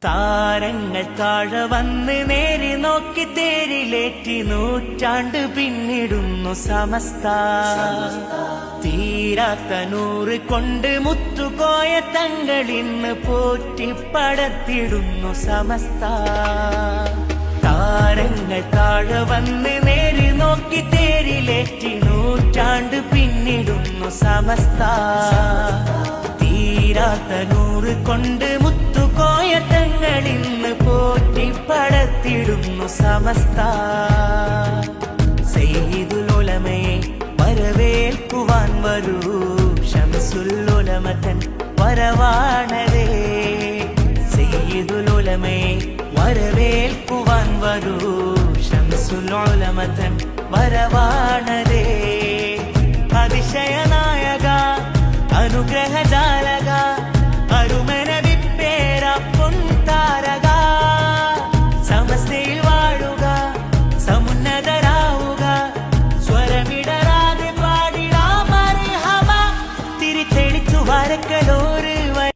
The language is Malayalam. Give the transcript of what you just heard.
താരങ്ങൾ താഴെ വന്ന് നേരി നോക്കി തേരിലേറ്റി നൂറ്റാണ്ട് പിന്നിടുന്നു സമസ്ത. തീരാത്ത നൂറ് കൊണ്ട് മുത്തുകോയ തങ്ങളിന്ന് പോറ്റി പടർത്തിടുന്നു സമസ്ത. താരങ്ങൾ താഴെ വന്ന് നേരി നോക്കി തേരിലേറ്റി നൂറ്റാണ്ട് പിന്നിടുന്നു സമസ്ത. തീരാത്ത നൂറ് കൊണ്ട് മുത്തുകോയ തങ്ങളിന്ന് പോറ്റി പടർത്തിടുന്നു സമസ്ത. സയ്യിദുൽ ഉലമയെ വരവേൽക്കുവാൻ വരൂ, ശംസുൽ ഉലമ തൻ വരവാണതേ. സയ്യിദുൽ ഉലമയെ വരവേൽക്കുവാൻ വരൂ, ശംസുൽ ഉലമ തൻ വരവാണതേ. അതിശയനായക അനുഗ്രഹജാല